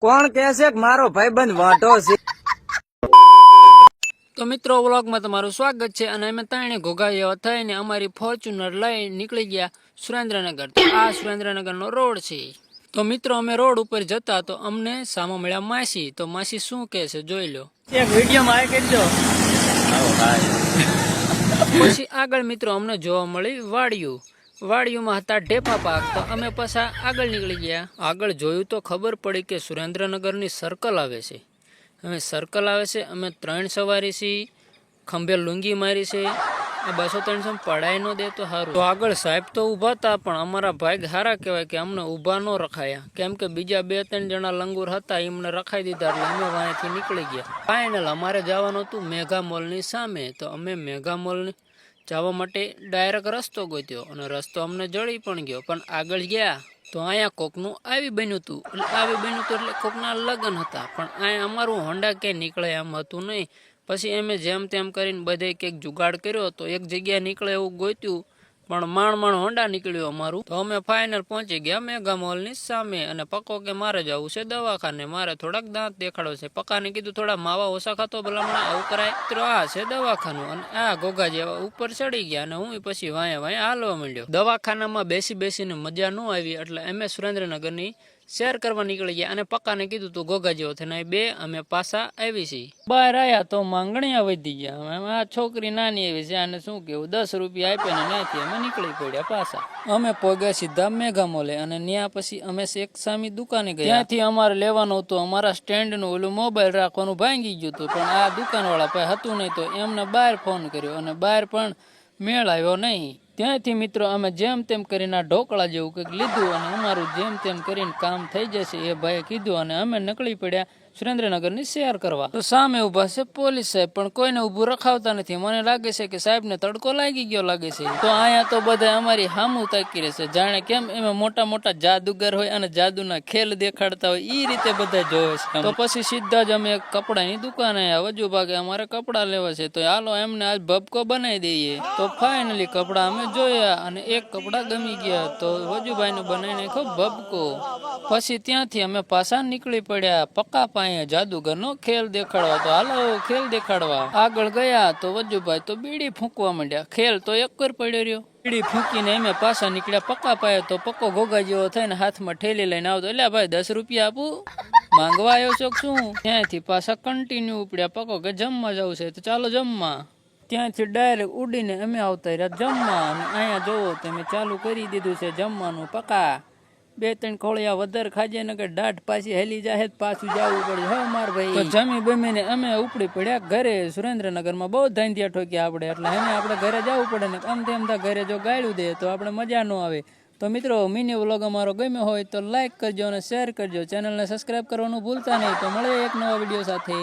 કોણ કહે છે કે મારો ભાઈબંધ વાંઢો છે? તો મિત્રો વ્લોગમાં તમારું સ્વાગત છે અને અમે ત્રણે ઘોઘાઈઓ થઈને અમારી ફોર્ચ્યુનર લઈ નીકળી ગયા સુરેન્દ્રનગર. તો આ સુરેન્દ્રનગરનો રોડ છે. તો મિત્રો અમે રોડ ઉપર જતા તો અમને સામે મળ્યા માસી. તો માસી શું કહે છે જોઈ લો. એક વિડીયોમાં આ કરજો. પછી આગળ મિત્રો અમને જોવા મળી વાડિયુંમાં હતા ઢેફા પાક. તો અમે પાછા આગળ નીકળી ગયા. આગળ જોયું તો ખબર પડી કે સુરેન્દ્રનગરની સર્કલ આવે છે. અમે 3 સવારી છીએ, ખંભે લુંગી મારી છે. આ 200-300 પડાય ન દે તો સારું. તો આગળ સાહેબ તો ઊભા હતા, પણ અમારા ભાઈ હારા કહેવાય કે અમને ઊભા ન રખાયા, કેમ કે બીજા 2-3 જણા લંગુર હતા એમને રખાઈ દીધા. એટલે અમે વાંથી નીકળી ગયા. ફાઇનલ અમારે જવાનું હતું મેગા મોલની સામે. તો અમે મેગા મોલની જવા માટે ડાયરેક્ટ રસ્તો ગોત્યો અને રસ્તો અમને જડી પણ ગયો. પણ આગળ ગયા તો અહીંયા કોકનું આવી બન્યું હતું એટલે કોકના લગ્ન હતા. પણ અહીંયા અમારું હોન્ડા ક્યાંય નીકળે એમ હતું નહીં. પછી અમે જેમ તેમ કરીને બધે કંઈક જુગાડ કર્યો તો એક જગ્યાએ નીકળે એવું ગોત્યું, પણ માંડ હોન્ડા નીકળ્યું અમારું. તો અમે ફાઇનલ પહોંચી ગયા મેગા મોલની સામે. અને પક્કો કે મારે જવું છે દવાખાને, મારે થોડાક દાંત દેખાડો છે. પક્કાને કીધું થોડા માવા ઓછા ખાતો ભલામણા આવું કરાય. તો આ છે દવાખાનું. અને આ ઘોઘા જેવા ઉપર ચડી ગયા અને હું પછી વાયા હાલવા માંડ્યો. દવાખાનામાં બેસીને મજા ન આવી એટલે અમે સુરેન્દ્રનગરની શેર કરવા નીકળી ગયા. અને પક્કાને કીધું તું ઘોઘા જેવો થઈને બે અમે પાછા આવી છીએ. બહાર આવ્યા તો માંગણીયા વધી ગયા. આ છોકરી નાની એવી છે, આને શું કેવું, 10 રૂપિયા આપ્યા ને ત્યાંથી અમે નીકળી પડ્યા પાછા. અમે પહોંચ્યા સીધા મેગા મોલે અને ત્યાં પછી અમે એક સામી દુકાને ગયા. ત્યાંથી અમારે લેવાનું હતું અમારા સ્ટેન્ડનું ઓલું મોબાઈલ રાખવાનું ભાંગી ગયું હતું, પણ આ દુકાનવાળા પાસે હતું નહીં. તો એમને બહાર ફોન કર્યો અને બહાર પણ મેળ આવ્યો નહીં. ત્યાંથી મિત્રો અમે જેમ તેમ કરીને આ ઢોકળા જેવું કંઈક લીધું અને અમારું જેમ તેમ કરીને કામ થઈ જશે એ ભાઈએ કીધું. અને અમે નીકળી પડ્યા સુરેન્દ્રનગરની શેર કરવા. તો સામે ઊભા છે પોલીસ સાહેબ, પણ કોઈને ઊભું રખાવતા નથી. મને લાગે છે કે સાહેબને તડકો લાગી ગયો લાગે છે. તો અહીંયા તો બધા અમારી હામું તાકી રહેશે, જાણે કેમ એમાં મોટા જાદુગર હોય અને જાદુના ખેલ દેખાડતા હોય એ રીતે બધા જોવે છે. તો પછી સીધા જ અમે એક કપડાની દુકાને આવ્યા. વજુ ભાગે અમારે કપડા લેવા છે, તો હાલો એમને આજ ભબકો બનાવી દઈએ. તો ફાઇનલી કપડા અમે જોયા અને એક કપડા ગમી ગયા. તો વજુભાઈને બનાવી નાખ્યો ભબકો. પછી ત્યાંથી અમે પાછા નીકળી પડ્યા પક્કા પાસે જાદુગરનો ખેલ દેખાડવા. તો હાલો ખેલ દેખાડવા આગળ ગયા તો વજુભાઈ તો બીડી ફૂંકવા માંડ્યા. ખેલ તો એક પર પડ્યો રહ્યો. બીડી ફૂંકીને અમે પાછા નીકળ્યા પક્કા પાસે. તો પક્કો ઘોઘા જેવો થઈને હાથમાં ઠેલી લઈને આવતો, એટલે ભાઈ 10 રૂપિયા આપું, માંગવા આવ્યો છો શું? ત્યાંથી પાછા કન્ટિન્યુ ઉપડ્યા. પક્કો કે જમવા જવું છે તો ચાલો જમવા. ત્યાંથી ડાયરેક્ટ ઉડીને અમે આવતા રહ્યા જમવા. અને અહીંયા જોવો તમે ચાલુ કરી દીધું છે જમવાનું. પક્કા 2-3 ખોળિયા વધારે ખાજે ને કે દાઢ પાછી હેલી જાય, પાછું જવું પડે. હા માર ભાઈ. તો જમી બમીને અમે ઉપડી પડ્યા ઘરે. સુરેન્દ્રનગરમાં બહુ ધાંધિયા ઠોક્યા આપણે, એટલે આપણે ઘરે જવું પડે ને આમ તેમ ઘરે જો ગાળ્યું દે તો આપણે મજા ન આવે. તો મિત્રો મિની વ્લોગ અમારો ગમ્યો હોય તો લાઈક કરજો અને શેર કરજો. ચેનલને સબસ્ક્રાઈબ કરવાનું ભૂલતા નહીં. તો મળે એક નવા વિડીયો સાથે.